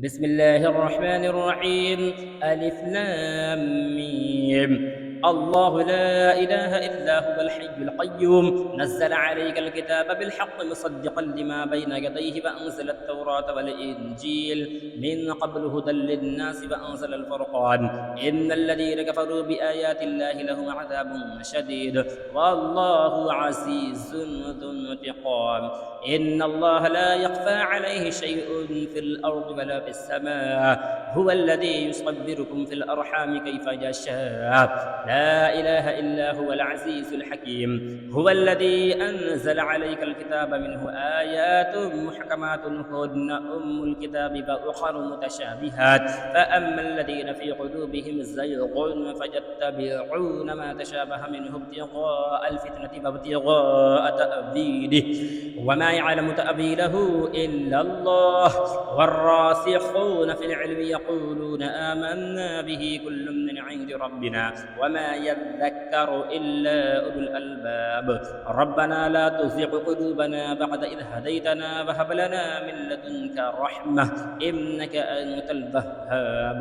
بسم الله الرحمن الرحيم. ألف لام ميم. الله لا إله إلا هو الحي القيوم نزل عليك الكتاب بالحق مصدقا لما بين يديه وأنزل التوراة والإنجيل من قبل هدى للناس وأنزل الفرقان إن الذين كفروا بآيات الله لهم عذاب شديد والله عزيز ذو انتقام. إن الله لا يخفى عليه شيء في الأرض ولا في السماء هو الذي يصبركم في الأرحام كيف يشاء لا إله إلا هو العزيز الحكيم. هو الذي أنزل عليك الكتاب منه آيات محكمات هن أم الكتاب وأخر متشابهات فأما الذين في قلوبهم زيغ فيتبعون ما تشابه منه ابتغاء الفتنة وابتغاء تأويله وما يعلم تأويله إلا الله والراسخون في العلم يقولون آمنا به كل من عند ربنا وما يذكر إلا أولو الألباب. ربنا لا تزغ قلوبنا بعد إذ هديتنا وهب لنا من لدنك رحمة إنك أنت الوهاب.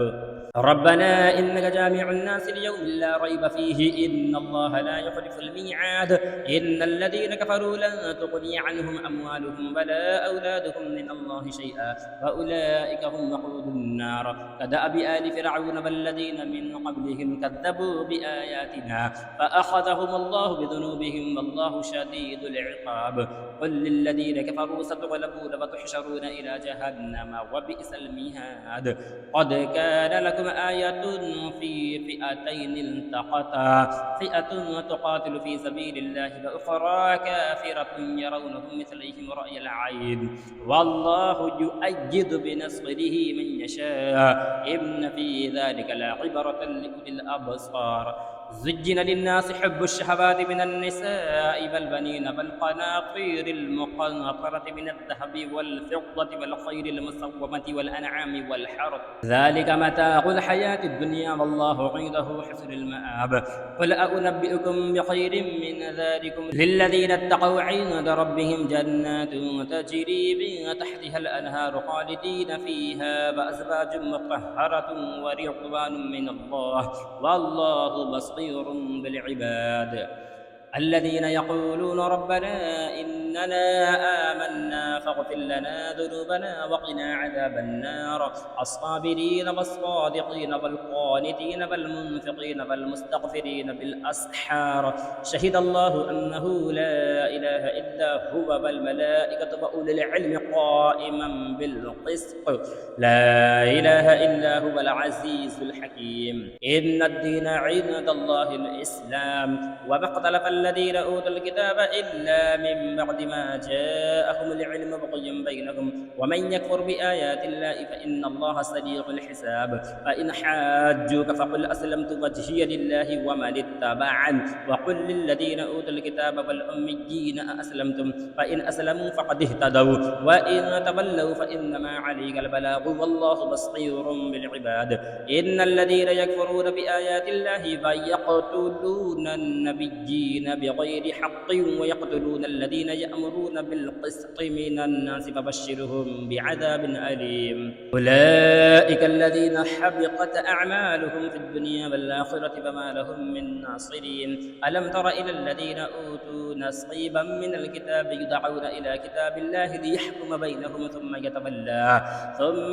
ربنا إنك جامع الناس ليوم لا ريب فيه إن الله لا يخلف الميعاد. إن الذين كفروا لن تغني عنهم أموالهم ولا أولادهم من الله شيئا وأولئك هم وقود النار كدأب آل فرعون والذين من قبلهم كذبوا بآياتنا فأخذهم الله بذنوبهم والله شديد العقاب. قل للذين كفروا ستغلبون وتحشرون إلى جهنم وبئس المهاد. قد كان لكم آية في فئتين التقتا فئة تقاتل في سبيل الله وأخرى كافرة يرونهم مثليهم رأي العين والله يؤيد بنصره من يشاء إن في ذلك لعبرة لأولي الأبصار. زجن للناس حب الشهوات من النساء والبنين والقناطير المقنطرة من الذهب والفضة والخيل المسومة والأنعام والحرث ذلك متاع الحياة الدنيا والله عنده حسن المآب. قل أنبئكم بخير من ذلكم للذين اتقوا عند ربهم جنات تجري من تحتها الأنهار خالدين فيها وأزواج مطهرة ورضوان من الله والله بصير بالعباد. الذين يقولون ربنا إننا آمنا فاغفر لنا ذنوبنا وقنا عذاب النار الصابرين والصادقين والقانتين والمنفقين والمستغفرين بالأسحار شهد الله أنه لا إله إلا هو والملائكة وأولي العلم قائما بالقسط لا إله إلا هو العزيز الحكيم. إن الدين عند الله الإسلام وما اختلف الذين أوتوا الكتاب إلا من بعد ما جاءهم العلم بغيا بينهم ومن يكفر بآيات الله فإن الله سريع الحساب. فإن حاجوك فقل أسلمت وجهي لله ومن اتبعني وقل للذين أوتوا الكتاب والأميين أأسلمتم فإن أسلموا فقد اهتدوا وإن تولوا فإنما عليك البلاغ والله بصير بالعباد. إن الذين يكفرون بآيات الله فيقتلون النبيين بغير حق ويقتلون الذين يأمرون بالقسط من الناس فبشرهم بعذاب أليم. أولئك الذين حبطت أعمالهم في الدنيا والآخرة فما لهم من ناصرين. ألم تر إلى الذين أوتوا نصيبا من الكتاب يدعون إلى كتاب الله ليحكم بينهم ثم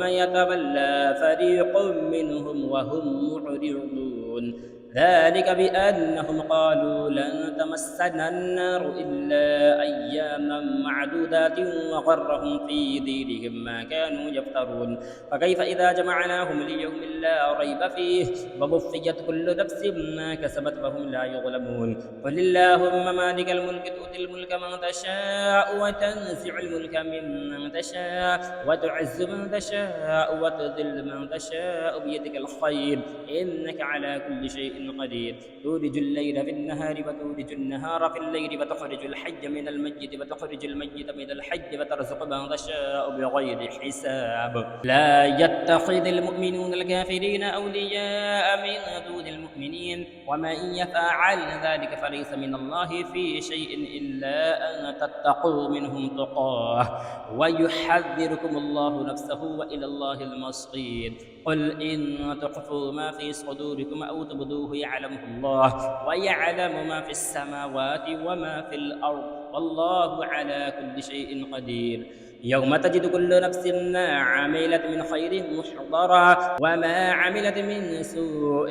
يتولى فريق منهم وهم معرضون. ذلك بأنهم قالوا لن تمسنا النار إلا أياما معدودات وغرهم في دينهم ما كانوا يفترون. فكيف إذا جمعناهم ليوم لا ريب فيه ووفيت كل نفس ما كسبت وهم لا يظلمون. قل اللهم مالك الملك تؤتي الملك من تشاء وتنزع الملك ممن تشاء وتعز من تشاء وتذل من تشاء بيدك الخير إنك على كل شيء قدير. تولج الليل في النهار وتولج النهار في الليل وتخرج الحي من الميت وتخرج الميت من الحي وترزق من تشاء بغير حساب. لا يتخذ المؤمنون الكافرين الكافرين أولياء من دون المؤمنين ومن يفعل ذلك فليس من الله في شيء إلا أن تتقوا منهم تقاه ويحذركم الله نفسه وإلى الله المصير. قل إن تخفوا ما في صدوركم أو تبدوه يعلمه الله ويعلم ما في السماوات وما في الأرض والله على كل شيء قدير. يوم تجد كل نفس ما عملت من خير محضرا وما عملت من سوء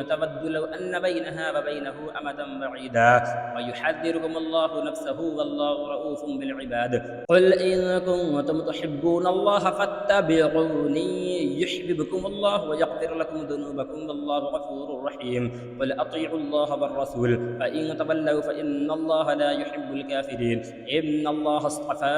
تود لو أن بينها وبينه أمدا بعيدا ويحذركم الله نفسه والله رؤوف بالعباد. قل إن كنتم تحبون الله فاتبعوني يحببكم الله ويغفر لكم ذنوبكم والله غفور رحيم. قل أطيعوا الله والرسول فإن تولوا فإن الله لا يحب الكافرين. إن الله اصطفى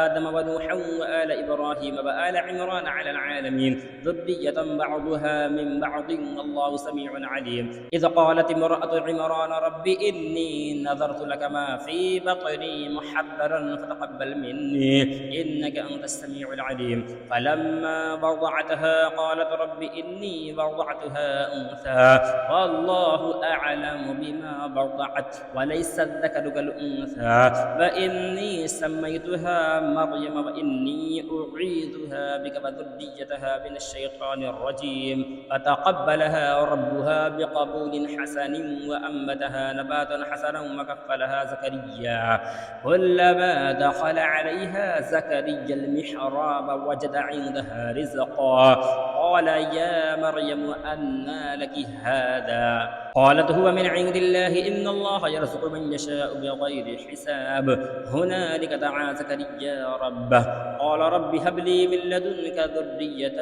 آدم ونوحا وآل إبراهيم وآل عمران على العالمين ذرية بعضها من بعض والله سميع عليم. إذ قالت امرأة عمران رب إني نذرت لك ما في بطني محررا فتقبل مني إنك أنت السميع العليم. فلما وضعتها قالت رب إني وضعتها أنثى والله أعلم بما وضعت وليس الذكر كالأنثى وإني سميتها مريم وإني أعيذها بك وذريتها من الشيطان الرجيم. فتقبلها ربها بقبول حسن وأنبتها نباتا حسنا وكفلها زكريا. كلما دخل عليها زكريا المحراب وجد عندها رزقا قال يا مريم أنى لك هذا؟ قالت هو من عند الله إن الله يرزق من يشاء بغير حساب. هنالك دعا زكريا ربه قال رب هب لي من لدنك ذرية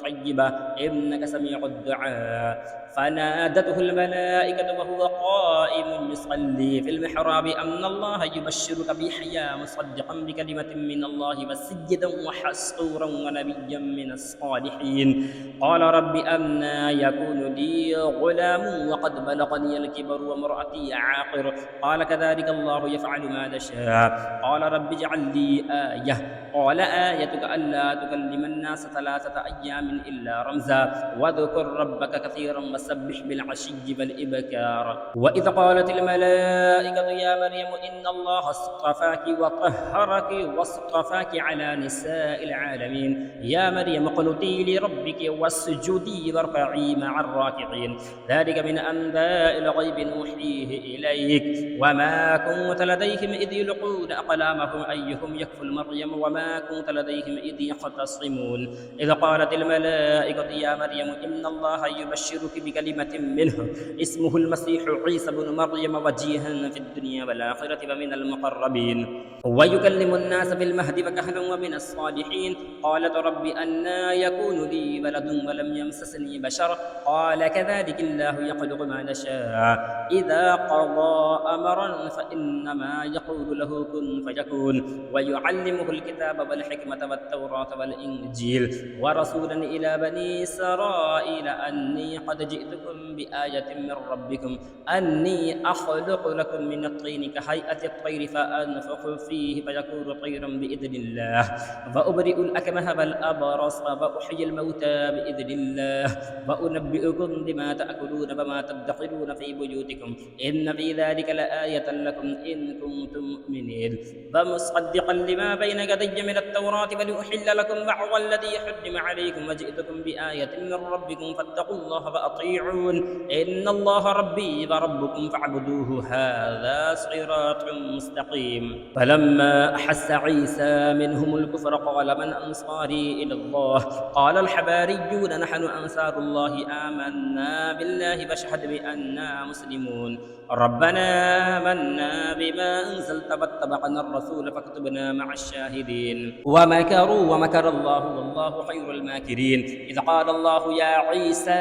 طيبة إنك سميع الدعاء. فنادته الملائكة وهو قائم يصلي في المحراب أن الله يبشرك بيحيى مصدقا بكلمة من الله وسيدا وحصورا ونبيا من الصالحين. قال رب أنى يكون لي غلام وقد بلغني الكبر وامرأتي عاقر قال كذلك الله يفعل ما يشاء. قال رب اجعل لي آية قال آيتك ألا تكلم الناس 3 أيام إلا رمزا واذكر ربك كثيرا وسبح بالعشي والإبكار. وإذ قالت الملائكة يا مريم إن الله اصطفاك وطهرك واصطفاك على نساء العالمين يا مريم اقنتي لربك واسجدي واركعي مع الراكعين. ذلك من أنباء الغيب نوحيه إليك وما كنت لديهم إذ يلقون أقلامهم أيهم يكفل مريم وما كنت لديهم إذ يختصمون. إذ قالت الملائكة يا مريم إن الله يبشرك بكلمة منه اسمه المسيح عيسى بن مريم وجيها في الدنيا والآخرة ومن المقربين ويكلم الناس في المهد وكهلا ومن الصالحين. قالت رب أنى يكون لي ولد ولم يمسسني بشر قال كذلك الله يخلق ما يشاء إذا قضى أمرا فإنما يقول له كن فيكون. ويعلمه الكتاب والحكمة والتوراة والإنجيل ورسولا إلى بني إسرائيل أني قد جئتكم بآية من ربكم أني أخلق لكم من الطين كهيئة الطير فأنفخ فيه فيكون طيرا بإذن الله وأبرئ الأكمه والأبرص وأحيي الموتى بإذن الله وأنبئكم بما تأكلون وما تدخرون في بيوتكم إن في ذلك لآية لكم إن كنتم مؤمنين. ومصدقا لما بين يدي من التوراة ولأحل لكم بعض الذي حرم عليكم وجئتكم بآية من ربكم فاتقوا الله وأطيعون إن الله ربي وربكم فاعبدوه هذا صراط مستقيم. فلما أحس عيسى منهم الكفر قال من أنصاري إلى الله قال الحباريون نحن أنصار الله آمنا بالله فاشهد بأننا مسلمون. ربنا آمنا بما أنزلت واتبعنا الرسول فاكتبنا مع الشاهدين. ومكروا ومكر الله والله خير الماكرين. إذ قال الله يا عيسى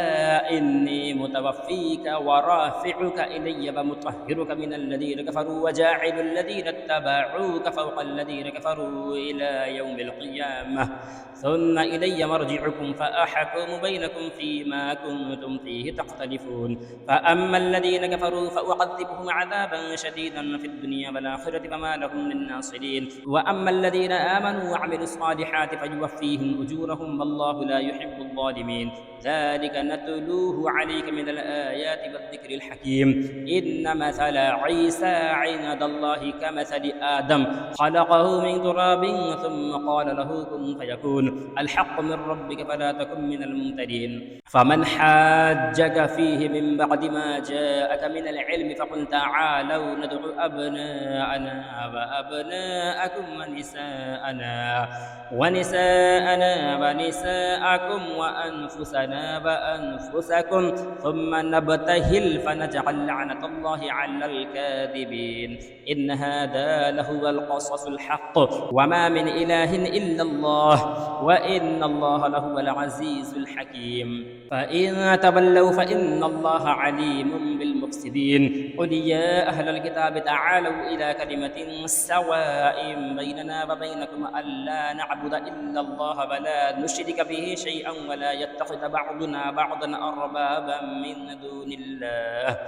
إني متوفيك ورافعك إلي ومطهرك من الذين كفروا وجاعل الذين اتبعوك فوق الذين كفروا إلى يوم القيامة ثم إلي مرجعكم فأحكم بينكم فيما كنتم فيه تختلفون. فأما الذين كفروا فأعذبهم عذابا شديدا في الدنيا والآخرة فما لهم من ناصرين. وأما الذين آمنوا آمنوا وعملوا الصالحات فيوفيهم أجورهم والله لا يحب الظالمين. ذلك نتلوه عليك من الآيات والذكر الحكيم. إن مثل عيسى عند الله كمثل آدم خلقه من تراب ثم قال له كن فيكون. الحق من ربك فلا تكن من الممترين. فمن حاجك فيه من بعد ما جاءك من العلم فقل تعالوا ندعو أبناءنا وأبناءكم ونساءنا ونساءكم وأنفسنا وأنفسكم ثم نبتهل فنجعل لعنة الله على الكاذبين. إن هذا لهو القصص الحق وما من إله إلا الله وإن الله لهو العزيز الحكيم. فإن تولوا فإن الله عليم بالمفسدين. قل يا أهل الكتاب تعالوا إلى كلمة سواء بيننا وبينكم ألا نعبد إلا الله ولا نشرك به شيئا ولا يتخذ بعضنا بعضا أربابا من دون الله.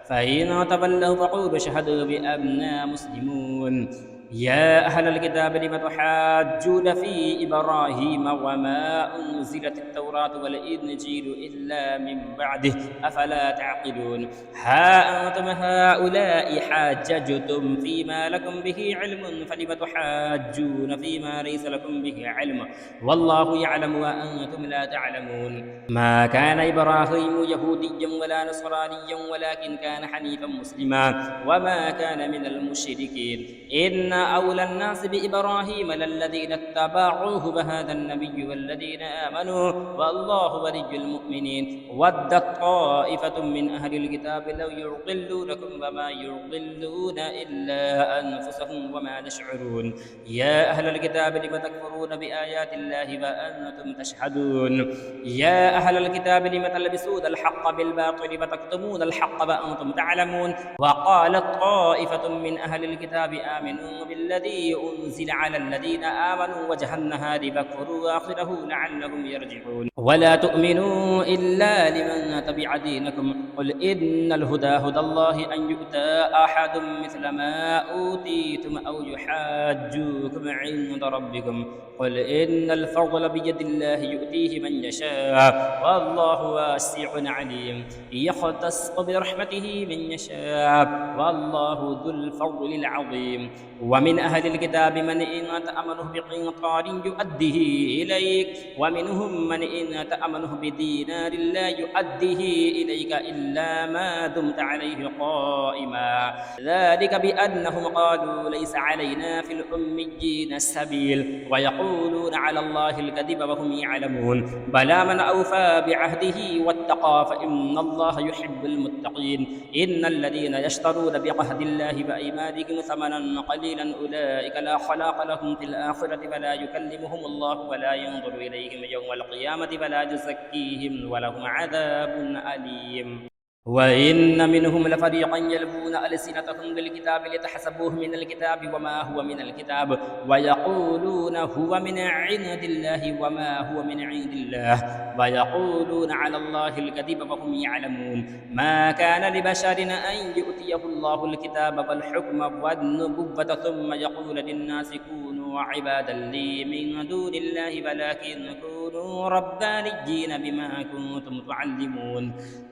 فإن تولوا فقولوا اشهدوا بأننا مسلمون. يا أهل الكتاب لم تحاجون في إبراهيم وما أنزلت التوراة والإنجيل إلا من بعده أفلا تعقلون. ها أنتم هؤلاء حاججتم فيما لكم به علم فلم تحاجون فيما ليس لكم به علم والله يعلم وأنتم لا تعلمون. ما كان إبراهيم يهوديا ولا نصرانيا ولكن كان حنيفا مسلما وما كان من المشركين. إن أولى الناس بإبراهيم للذين اتبعوه وهذا النبي والذين آمنوا والله ولي المؤمنين. ودت طائفة من أهل الكتاب لو يضلونكم وما يضلون إلا أنفسهم وما يشعرون. يا أهل الكتاب لم تكفرون بآيات الله وأنتم تشهدون. يا أهل الكتاب لم تلبسون الحق بالباطل وتكتمون الحق وأنتم تعلمون. وقالت طائفة من أهل الكتاب آمنوا بالذي أنزل على الذين آمنوا وجه النهار فاكفروا آخره لعلهم يرجعون. ولا تؤمنوا إلا لمن تبع دينكم. قل إن الهدى هدى الله أن يؤتى أحد مثل ما أوتيتم أو يحاجوكم عند ربكم. قل إن الفضل بيد الله يؤتيه من يشاء والله واسع عليم. يختص برحمته من يشاء والله ذو الفضل العظيم. ومن أهل الكتاب من إن تأمنه بقنطار يؤديه إليك ومنهم من إن تأمنه بدينار لا يؤديه إليك إلا ما دمت عليه قائما. ذلك بأنهم قالوا ليس علينا في الأميين السبيل ويقولون على الله الكذب وهم يعلمون. بلى من أوفى بعهده واتقى فإن الله يحب المتقين. إن الذين يشترون بعهد الله وأيمانهم ثمنا قليلا أولئك لا خلاق لهم في الآخرة ولا يكلمهم الله ولا ينظر إليهم يوم القيامة ولا يزكيهم ولهم عذاب أليم. وإن منهم لفريقا يلوون ألسنتهم بالكتاب لتحسبوه من الكتاب وما هو من الكتاب ويقولون هو من عند الله وما هو من عند الله ويقولون على الله الكذب وهم يعلمون. ما كان لبشر أن يؤتيه الله الكتاب والحكم والنبوة ثم يقول للناس كونوا عبادا لي من دون الله ولكن كونوا ربانيين بما كنتم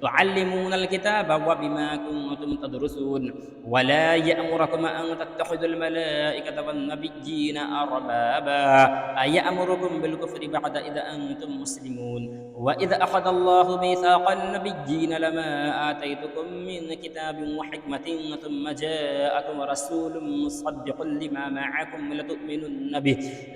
تعلمون الكتاب وبما كنتم تدرسون. ولا يأمركم أن تتخذوا الملائكة والنبيين أربابا أيأمركم بالكفر بعد إذا أنتم مسلمون. وإذ أخذ الله ميثاق النبيين لما آتيتكم من كتاب وحكمة ثم جاءكم رسول مصدق لما معكم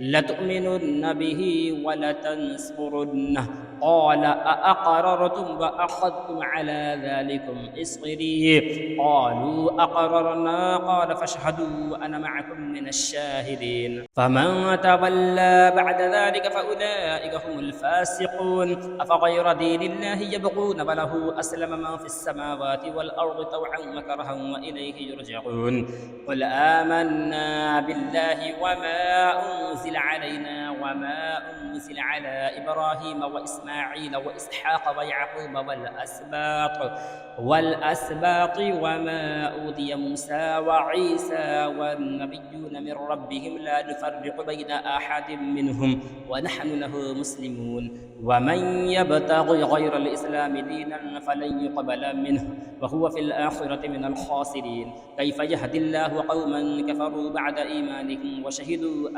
لتؤمنن به ولتنصرنه. قال أأقررتم وأخذتم على ذلكم إصري قالوا أقررنا قال فاشهدوا وأنا معكم من الشاهدين. فمن تولى بعد ذلك فأولئك هم الفاسقون. أفغير دين الله يبغون وله أسلم من في السماوات والأرض طوعا وكرها وإليه يرجعون. قل آمنا بالله وما أنزل علينا وما أنزل على إبراهيم وإسماعيل وإسماعيل وإسحاق ويعقوب والأسباط وما أوتي موسى وعيسى والنبيون من ربهم لا نفرق بين أحد منهم ونحن له مسلمون ومن يبتغي غير الإسلام دينا فلن يقبل منه وهو في الآخرة من الخاسرين. كيف يهدي الله قوما كفروا بعد إيمانهم وشهدوا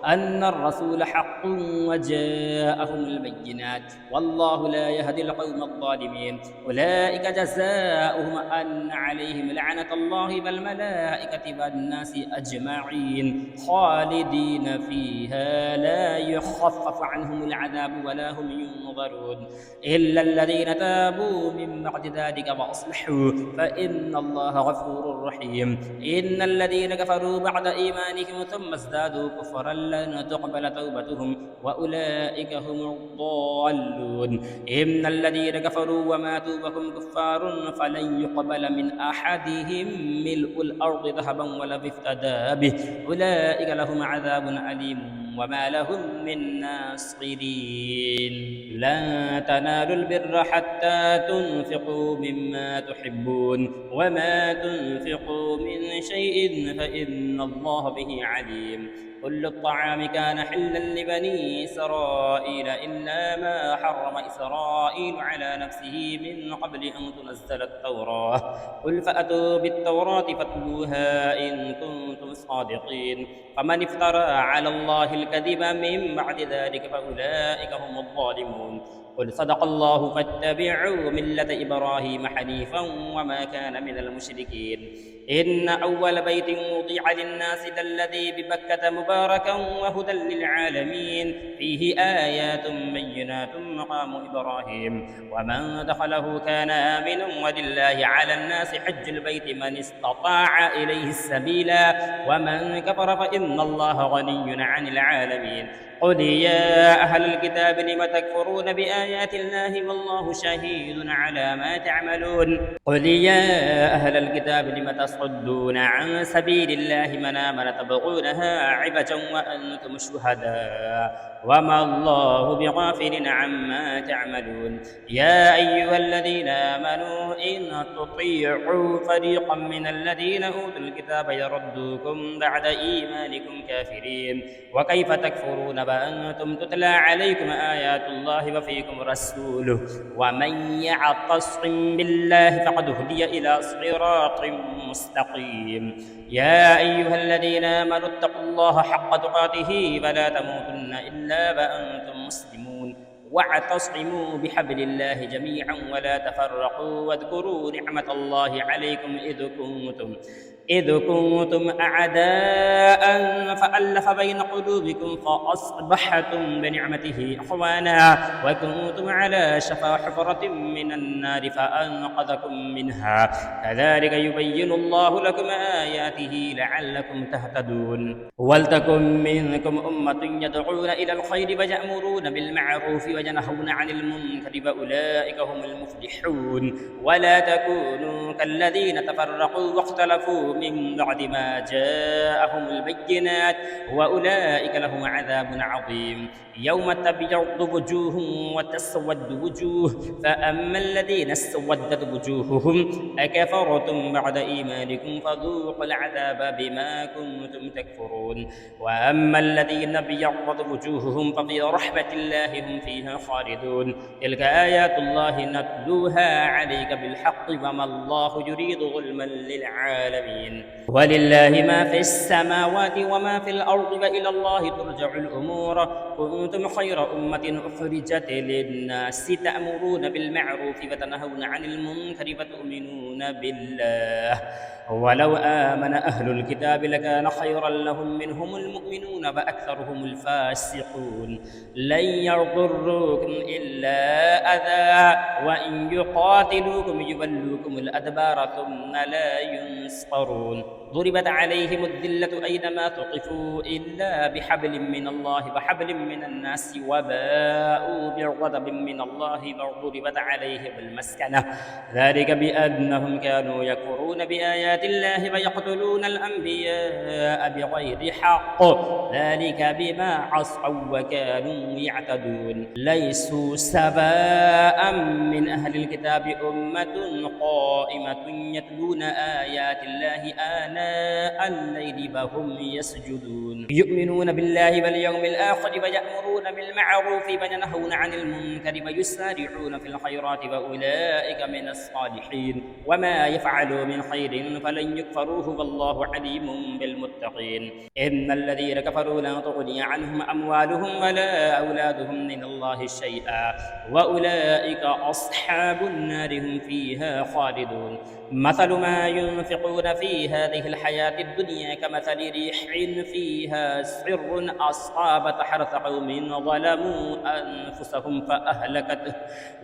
أن الرسول حق وجاءهم البينات والله لا يهدي القوم الظالمين. أولئك جزاؤهم أن عليهم لعنة الله والملائكة والناس أجمعين خالدين فيها لا يخفف عنهم العذاب ولا هم ينظرون إلا الذين تابوا من بعد ذلك وأصلحوا فإن الله غفور رحيم. إن الذين كفروا بعد إيمانهم ثم ازدادوا كفرا لن تقبل توبتهم وأولئك هم الضالون. إن الذين كفروا وماتوا وهم كفار فلن يقبل من أحدهم ملء الأرض ذهبا ولو افتدى به أولئك لهم عذاب أليم وما لهم من ناصرين. لن تنالوا البر حتى تنفقوا مما تحبون وما تنفقوا من شيء فإن الله به عليم. كل الطعام كان حلا لبني إسرائيل إلا ما حرم إسرائيل على نفسه من قبل أن تنزل التوراة قل فأتوا بالتوراة فاتلوها إن كنتم صادقين. فمن افترى على الله الكذب من بعد ذلك فأولئك هم الظالمون. قل صدق الله فاتبعوا ملة إبراهيم حنيفا وما كان من المشركين. إن أول بيت وضع للناس الذي ببكة مباركا وهدى للعالمين فيه آيات بينات مقام إبراهيم ومن دخله كان آمنا ولله على الناس حج البيت من استطاع إليه السبيل ومن كفر فإن الله غني عن العالمين. قل يا أهل الكتاب لم تكفرون بآيات الله والله شهيد على ما تعملون. قل يا أهل الكتاب لم تصدون عن سبيل الله من آمن تبغونها عوجا وأنتم شهداء وما الله بغافل عما تعملون. يا أيها الذين آمنوا إن تطيعوا فريقا من الذين أوتوا الكتاب يردوكم بعد إيمانكم كافرين وكيف تكفرون وأنتم تتلى عليكم آيات الله وفيكم رسوله ومن يعتصم بالله فقد هدي إلى صراط مستقيم. يا أيها الذين آمنوا اتقوا الله حق تقاته فلا تموتن إلا وأنتم مسلمون واعتصموا بحبل الله جميعا ولا تفرقوا واذكروا نعمة الله عليكم إذ كنتم أعداء فألف بين قلوبكم فأصبحتم بنعمته إخوانا وكنتم على شفا حفرة من النار فأنقذكم منها كذلك يبين الله لكم آياته لعلكم تهتدون. ولتكن منكم أمة يدعون إلى الخير ويأمرون بالمعروف وينهون عن المنكر وأولئك هم المفلحون. ولا تكونوا كالذين تفرقوا واختلفوا من بعد ما جاءهم البينات وأولئك لهم عذاب عظيم. يوم تبيض وجوه وتسود وجوه فأما الذين اسودت وجوههم أكفرتم بعد إيمانكم فذوقوا العذاب بما كنتم تكفرون. وأما الذين ابيضت وجوههم ففي رحمة الله هم فيها خالدون. تلك آيات الله نتلوها عليك بالحق وما الله يريد ظلما للعالمين. ولله ما في السماوات وما في الأرض وإلى الله ترجع الأمور. كنتم خير أمة أخرجت للناس تأمرون بالمعروف وتنهون عن المنكر وتؤمنون بالله ولو آمن أهل الكتاب لكان خيرا لهم منهم المؤمنون وأكثرهم الفاسقون. لن يضروكم إلا أذى وإن يقاتلوكم يولوكم الأدبار ثم لا ينصرون. ينصرون ضربت عليهم الذلة أينما ثقفوا إلا بحبل من الله وحبل من الناس وباءوا بغضب من الله وضربت عليهم المسكنة ذلك بأنهم كانوا يكفرون بآيات الله ويقتلون الأنبياء بغير حق ذلك بما عصوا وكانوا يعتدون ليسوا سواء من أهل الكتاب أمة قائمة يتلون آيات الله آناء الليل وهم يسجدون يؤمنون بالله واليوم الآخر ويأمرون بالمعروف وينهون عن المنكر ويسارعون في الخيرات وأولئك من الصالحين وما يفعلوا من خير فلن يكفروه والله عليم بالمتقين إن الذين كفروا لا تغني عنهم أموالهم ولا أولادهم من الله شيئا وأولئك أصحاب النار هم فيها خالدون مثل ما ينفقون في هذه الحياة الدنيا كمثل ريح فيها سر أصابت حرث قوم ظلموا أنفسهم فأهلكته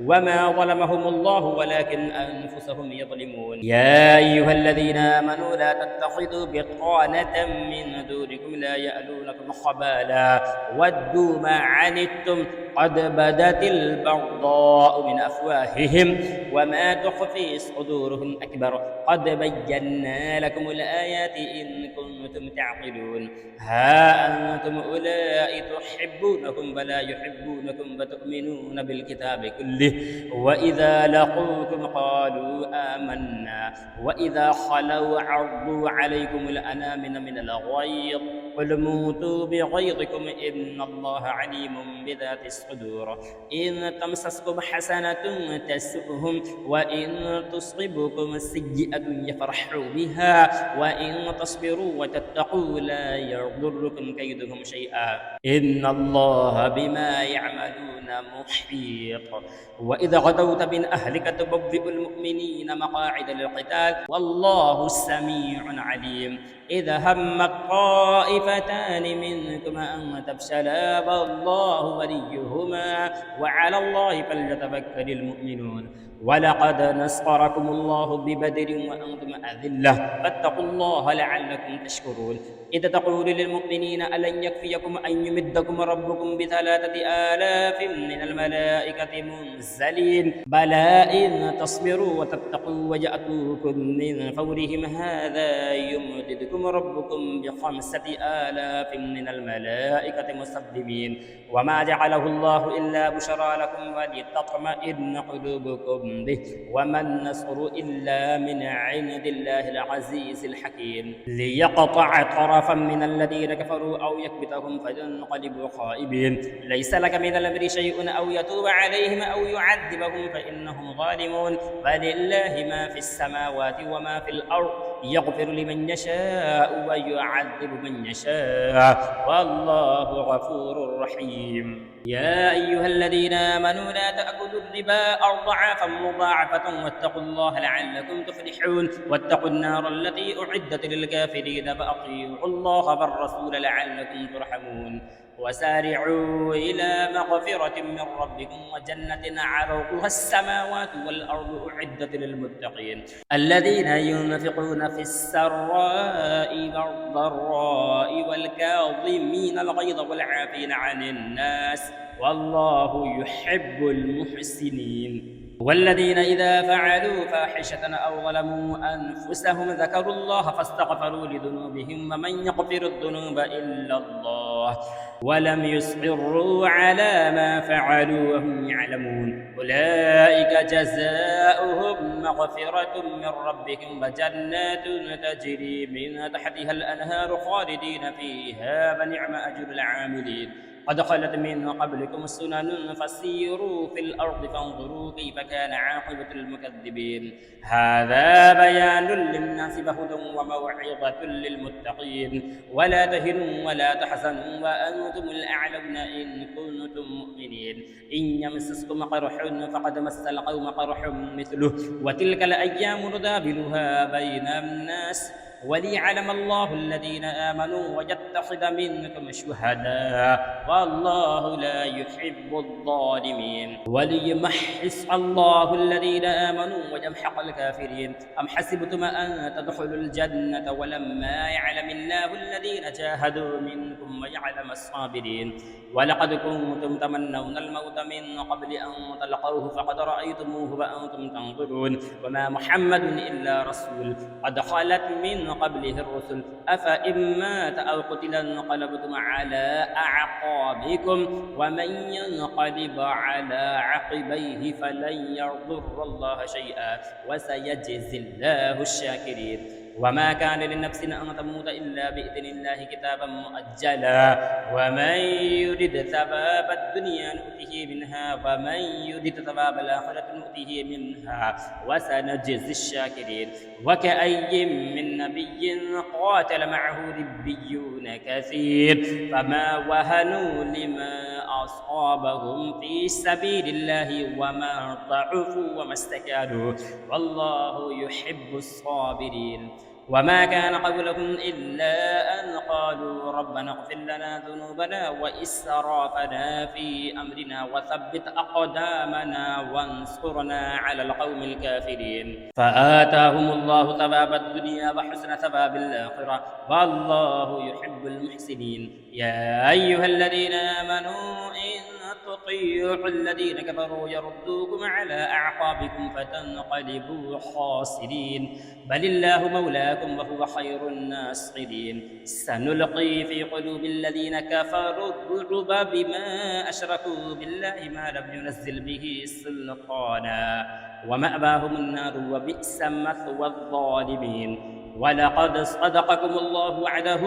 وما ظلمهم الله ولكن أنفسهم يظلمون يا أيها الذين آمنوا لا تتخذوا بطانة من دونكم لا يألونكم خبالا ودوا ما عنتم قد بدت البغضاء من أفواههم وما تخفي صدورهم أكبر قد بينا لكم الآيات إن كنتم تعقلون ها أنتم أولئك تحبونهم ولا يحبونكم وتؤمنون بالكتاب كله وإذا لقوكم قالوا آمنا وإذا خلوا عرضوا عليكم الأنامل من الغيظ قل موتوا بغيظكم إن الله عليم بذات الصدور إن تمسسكم حسنة تسؤهم وإن تصبكم سيئة يفرحوا بها وإن تصبروا وتتقوا لا يضركم كيدهم شيئا إن الله بما يعملون محيط وإذا غدوت من أهلك تبوئ المؤمنين مقاعد للقتال والله سميع عليم إذا همت طائفتان منكم أن تفشلا والله وليهما وعلى الله فليتوكل المؤمنون ولقد نصركم الله ببدر وأنتم أذلة فاتقوا الله لعلكم تشكرون إذ تقول للمؤمنين ألن يكفيكم أن يمدكم ربكم ب3,000 من الملائكة منزلين بلى إن تصبروا وتتقوا ويأتوكم من فورهم هذا يمددكم ربكم ب5,000 من الملائكة مسببين وما جعله الله إلا بشرى لكم ولتطمئن قلوبكم به وما النصر إلا من عند الله العزيز الحكيم ليقطع طرفا من الذين كفروا أو يكبتهم فينقلبوا خائبين ليس لك من الأمر شيء أو يتوب عليهم أو يعذبهم فإنهم ظالمون فلله ما في السماوات وما في الأرض يغفر لمن يشاء ويعذب من يشاء والله غفور رحيم يا أيها الذين آمنوا لا تأكلوا الربا أضعافا مضاعفة واتقوا الله لعلكم تفلحون واتقوا النار التي أعدت للكافرين وأطيعوا الله والرسول لعلكم ترحمون وسارعوا إلى مغفرة من ربكم وجنة عرضها السماوات والأرض أعدت للمتقين الذين ينفقون في السراء والضراء والكاظمين الغيظ والعافين عن الناس والله يحب المحسنين والذين إذا فعلوا فاحشة أو ظلموا أنفسهم ذكروا الله فاستغفروا لذنوبهم ومن يغفر الذنوب إلا الله ولم يصروا على ما فعلوا وهم يعلمون أولئك جزاؤهم مغفرة من ربهم وجنات تجري من تحتها الأنهار خالدين فيها ونعم أجر العاملين قد خلت من قبلكم سنن فسيروا في الأرض فانظروا كيف كان عاقبة المكذبين هذا بيان للناس وهدى وموعظة للمتقين ولا تهنوا ولا تحزنوا وأنتم الأعلون إن كنتم مؤمنين إن يمسسكم قرح فقد مس القوم قرح مثله وتلك الأيام نداولها بين الناس وليعلم الله الذين آمنوا ويتخذ منكم شهداء والله لا يحب الظالمين وليمحص الله الذين آمنوا ويمحق الكافرين. أم حسبتم أن تدخلوا الجنة ولما يعلم الله الذين جاهدوا منكم ويعلم الصابرين ولقد كنتم تمنون الموت من قبل أن تلقوه فقد رأيتموه وأنتم تنظرون وما محمد إلا رسول قد خلت من قبله الرسل أفإن مات أو قتل انقلبتم على أعقابكم ومن ينقلب على عقبيه فلن يضر الله شيئا وسيجزي الله الشاكرين. وما كان لنفس أن تموت إلا بإذن الله كتابا مؤجلا ومن يرد ثواب الدنيا نؤته منها ومن يرد ثواب الآخرة نؤته منها وسنجزي الشاكرين. وكأي من نبي قاتل معه ربيون كثير فما وهنوا لما أصابهم في سبيل الله وما ضعفوا وما استكانوا والله يحب الصابرين. وما كان قولهم إلا أن قالوا ربنا اغفر لنا ذنوبنا وإسرافنا في أمرنا وثبت أقدامنا وانصرنا على القوم الكافرين. فآتاهم الله ثواب الدنيا وحسن ثواب الآخرة والله يحب المحسنين. يا أيها الذين آمنوا إن تطيعوا الذين كفروا يردوكم على أعقابكم فتنقلبوا خاسرين بل الله مولاكم وهو خير الناصرين. سنلقي في قلوب الذين كفروا الرعب بما أشركوا بالله ما لم ينزل به سلطانا ومأواهم النار وبئس مثوى الظالمين. ولقد صدقكم الله وعده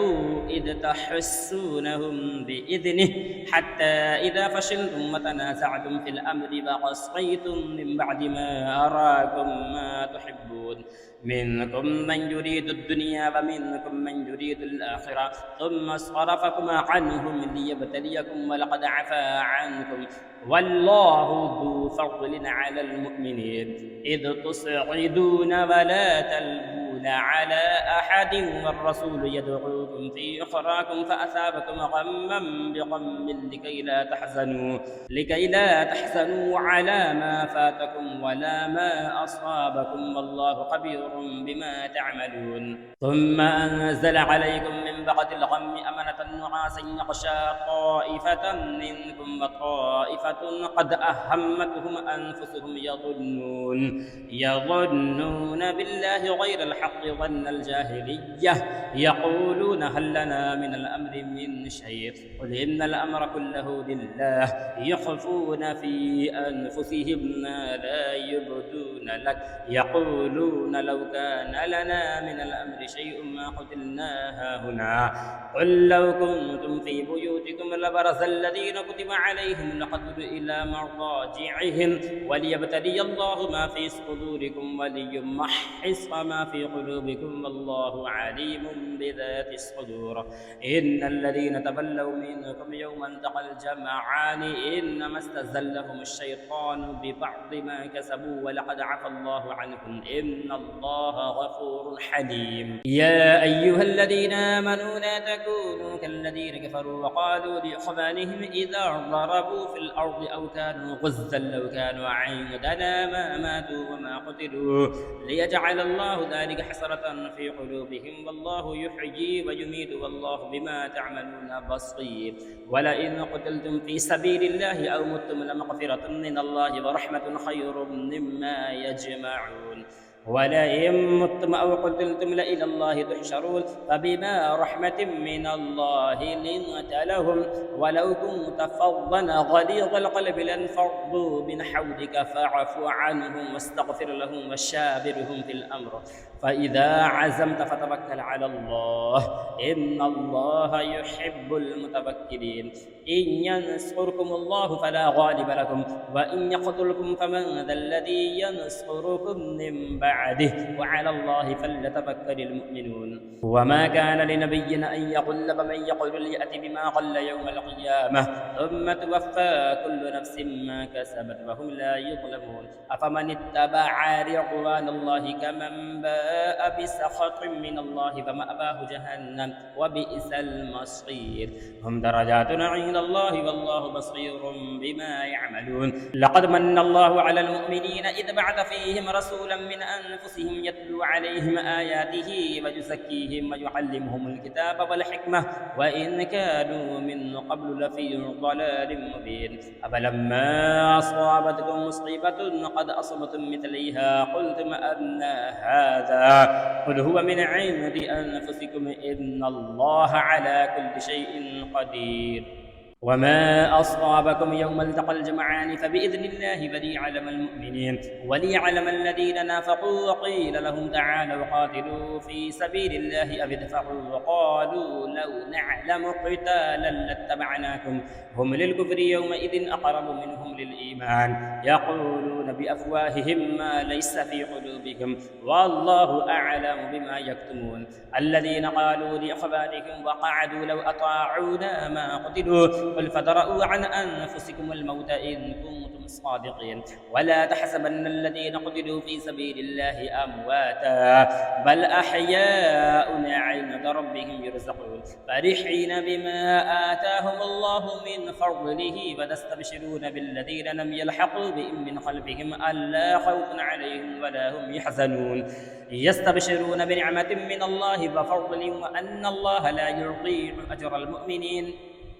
إذ تحسونهم بإذنه حتى إذا فشلتم وتنازعتم في الأمر وقصيتم من بعد ما أراكم ما تحبون منكم من يريد الدنيا ومنكم من يريد الآخرة ثم صرفكم عنهم ليبتليكم ولقد عفا عنكم والله ذو فضل على المؤمنين إذ تصعدون ولا تلبون على أحد والرسول يدعوكم في أخراكم فأثابكم غما بغم لكي لا تحزنوا على ما فاتكم ولا ما أصابكم والله خبير بما تعملون. ثم أنزل عليكم من بعد الغم أمنة نعاسا يغشى طائفة منكم وطائفة قد أهمتهم أنفسهم يظنون بالله غير الحق ظن الجاهلية يقولون هل لنا من الأمر من شيء قل إن الأمر كله لله يخفون في أنفسهم ما لا يبدون لك يقولون لو كان لنا من الأمر شيء ما قتلنا هاهنا قل لو كنتم في بيوتكم لبرز الذين كتب عليهم القتل إلى مضاجعهم وليبتلي الله ما في صدوركم وليمحص ما في قلوبكم والله عليم بذات الصدور. إن الذين تولوا منكم يوم التقى الجمعان إنما استزلهم الشيطان ببعض ما كسبوا ولقد عفا الله عنهم إن الله غفور حليم. يا أيها الذين آمنوا لا تكونوا كالذين كفروا وقالوا لإخوانهم إذا ضربوا في الأرض أو كانوا غزا لو كانوا عندنا ما ماتوا وما قتلوا ليجعل الله ذلك حسرة في قلوبهم والله يحيي ويميت والله بما تعملون بصير. ولئن قتلتم في سبيل الله أو متم لمغفرة من الله ورحمة خير مما يجمعون. ولئن متم أو قتلتم لإلى الله تحشرون فبما رحمة من الله لنت لهم ولو كنت فظا غليظ القلب لانفضوا من حولك فاعف عنهم واستغفر لهم وشاورهم في الأمر فإذا عزمت فتوكل على الله إن الله يحب المتوكلين. إن ينصركم الله فلا غالب لكم وإن يقتلكم فمن ذا الذي ينصركم من بعده وعلى الله فليتفكر المؤمنون وما كان لنبي أن يغل فمن يقل ليأتي بما قل يوم القيامة ثم توفى كل نفس ما كسبت وهم لا يظلمون أفمن اتبع رضوان الله كمن باء بسخط من الله فمأواه جهنم وبئس المصير هم درجات عند الله والله بصير بما يعملون لقد من الله على المؤمنين إذ بعث فيهم رسولا من أنفسهم يتلو عليهم آياته ويزكيهم ويعلمهم الكتاب والحكمة وإن كانوا من قبل لفي ضلال مبين أفلما أصابتكم مصيبة قد أصبتم مثليها قلتم أن هذا قل هو من عند أنفسكم إن الله على كل شيء قدير وما أصابكم يوم التقى الجمعان فبإذن الله وليعلم المؤمنين وليعلم الذين نافقوا وقيل لهم تعالوا قاتلوا في سبيل الله أو ادفعوا وقالوا لو نعلم قتالا لاتبعناكم هم للكفر يومئذ أقرب منهم للإيمان يقولون بأفواههم ما ليس في قلوبهم والله أعلم بما يكتمون الذين قالوا لإخوانهم وقعدوا لو أطاعونا ما قتلوا قل فادرءوا عن أنفسكم الموت إن كنتم صادقين ولا تحسبن الذين قتلوا في سبيل الله أمواتا بل أحياء عند ربهم يرزقون فرحين بما آتاهم الله من فضله وتستبشرون بالذين لم يلحقوا بهم من خلفهم ألا خوف عليهم ولا هم يحزنون يستبشرون بنعمة من الله وفضل وأن الله لا يضيع أجر المؤمنين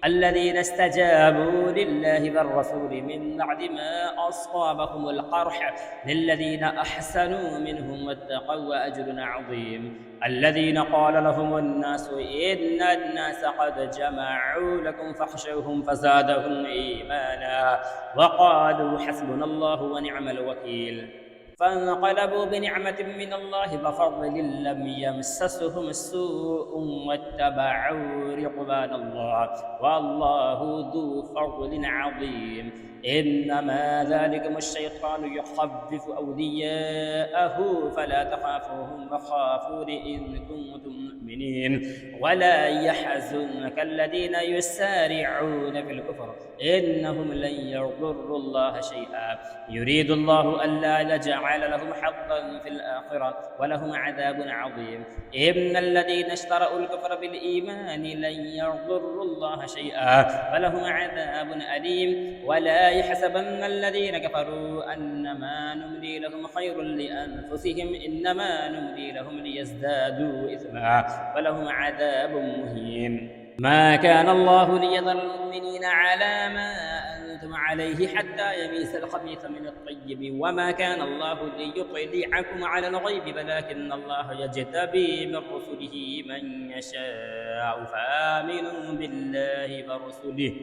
الذين استجابوا لله والرسول من بعد ما أصابهم القرح للذين أحسنوا منهم واتقوا وأجر عظيم الذين قال لهم الناس إن الناس قد جمعوا لكم فاخشوهم فزادهم إيمانا وقالوا حسبنا الله ونعم الوكيل فانقلبوا بنعمة من الله وفضل لم يمسسهم سوء واتبعوا رضوان الله والله ذو فضل عظيم إنما ذلكم الشيطان يخفف أولياءه فلا تخافوهم وخافون إن كنتم مؤمنين ولا يحزنك الذين يسارعون في الكفر إنهم لن يضروا الله شيئا يريد الله ألا يجعل لهم حظا في الآخرة ولهم عذاب عظيم إن الذين اشتروا الكفر بالإيمان لن يضروا الله شيئا ولهم عذاب أليم ولا يحسبن الذين كفروا أنما نملي لهم خير لأنفسهم إنما نملي لهم ليزدادوا إثما ولهم عذاب مهين ما كان الله ليذر المؤمنين على ما أنتم عليه حتى يميز الخبيث من الطيب وما كان الله ليطلعكم على الغيب ولكن الله يجتبي من رسله من يشاء فآمنوا بالله ورسله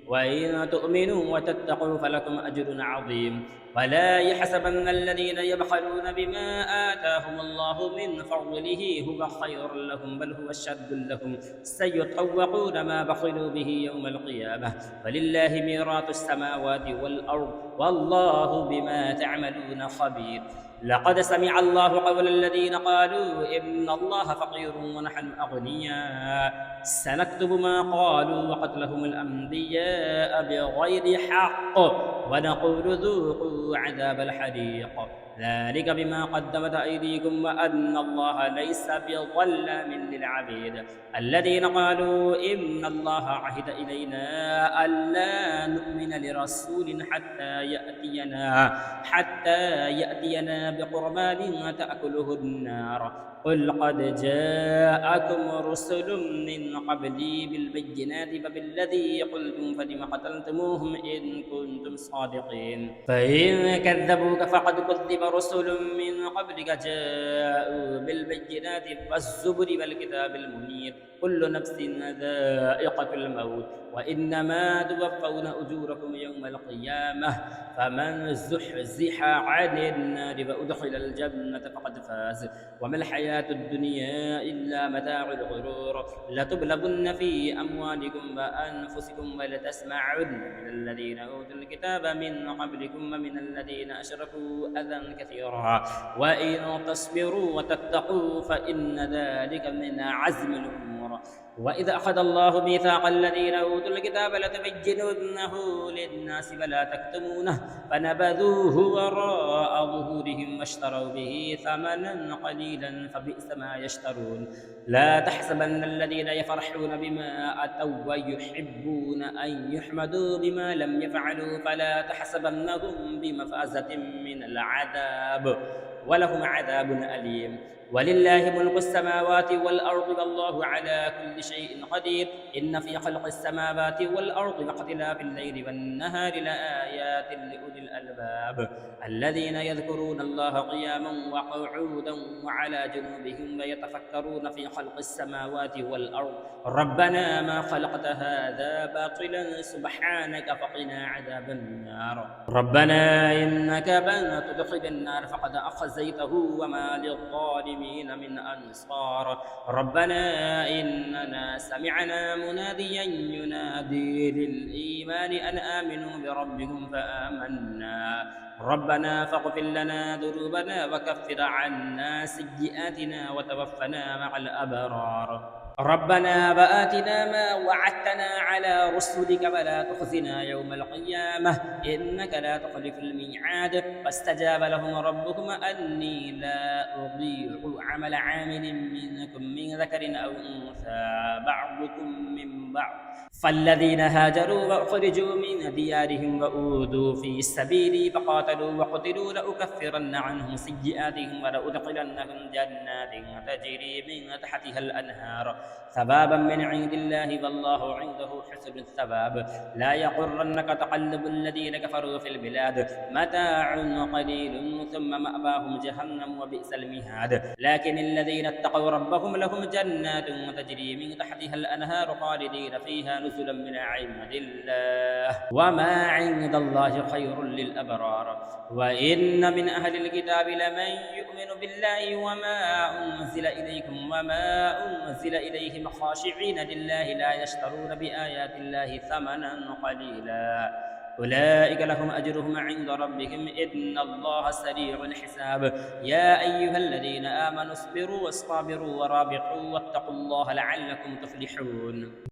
وإن تؤمنوا وتتقوا فلكم أجر عظيم ولا يحسبن الذين يبخلون بما آتاهم الله من فضله هو خير لهم بل هو شر لهم سيطوقون ما بخلوا به يوم القيامة ولله ميراث السماوات والأرض والله بما تعملون خبير لقد سمع الله قول الذين قالوا إن الله فقير ونحن أغنياء سنكتب ما قالوا وقتلهم الأنبياء بغير حق ونقول ذوقوا عذاب الحريق ذلك بما قدمت أيديكم وأن الله ليس بظلام للعبيد الذين قالوا إن الله عهد إلينا ألا نؤمن لرسول حتى يأتينا بقربان تأكله النار قل قد جاءكم رسل من قبلي بالبينات فبالذي قلتم فلم قتلتموهم إن كنتم صادقين فإن كذبوك فقد كذب رسل من قبلك جاءوا بالبينات والزبر والكتاب المنير كل نفس ذائقة الموت وإنما توفون أجوركم يوم القيامة فمن زحزح عن النار وأدخل الجنة فقد فاز وما الحياة الدنيا إلا متاع الغرور لتبلغن في أموالكم وأنفسكم ولتسمعن من الذين أوتوا الكتاب من قبلكم ومن الذين أشركوا أذى كثيرا وإن تصبروا وتتقوا فإن ذلك من عزم الأمور وإذا أخذ الله ميثاق الذين أوتوا الكتاب لتبيننه للناس فلا تكتمونه فنبذوه وراء ظهورهم واشتروا به ثمنا قليلا فبئس ما يشترون لا تحسبن الذين يفرحون بما أتوا ويحبون أن يحمدوا بما لم يفعلوا فلا تحسبنهم بمفازة من العذاب ولهم عذاب أليم ولله ملك السماوات والأرض والله على كل شيء قدير إن في خلق السماوات والأرض واختلاف الليل والنهار لآيات لأولي الألباب الذين يذكرون الله قياما وقعودا وعلى جنوبهم ويتفكرون في خلق السماوات والأرض ربنا ما خلقت هذا باطلا سبحانك فقنا عذاب النار ربنا إنك من تدخل النار فقد أخزيته وما للظالمين من أنصار ربنا إننا سمعنا مناديا ينادي للإيمان أن آمنوا بربكم فآمنا ربنا فاغفر لنا ذنوبنا وكفر عنا سيئاتنا وتوفنا مع الأبرار ربنا وآتنا ما وعدتنا على رسلك ولا تخزنا يوم القيامة إنك لا تخلف الميعاد فاستجاب لهم ربهم أني لا أضيع عمل عامل منكم من ذكر أو أنثى بعضكم من بعض فالذين هاجروا وأخرجوا من ديارهم وأوذوا في سبيلي فقاتلوا وقتلوا لأكفرن عنهم سيئاتهم ولأدخلنهم جنات تجري من تحتها الأنهار ثوابا من عند الله والله عنده حسن الثواب لا يغرنك تقلب الذين كفروا في البلاد متاع قليل ثم مأواهم جهنم وبئس المهاد لكن الذين اتقوا ربهم لهم جنات تجري من تحتها الأنهار خالدين فيها نزلا من عند الله وما عند الله خير للأبرار وإن من أهل الكتاب لمن يؤمن بالله وما أنزل إليكم وما أنزل إليهم خاشعين لله لا يشترون بآيات الله ثمنا قليلا أولئك لهم أجرهم عند ربهم إن الله سريع الحساب يا أيها الذين آمنوا اصبروا واصطبروا ورابطوا واتقوا الله لعلكم تفلحون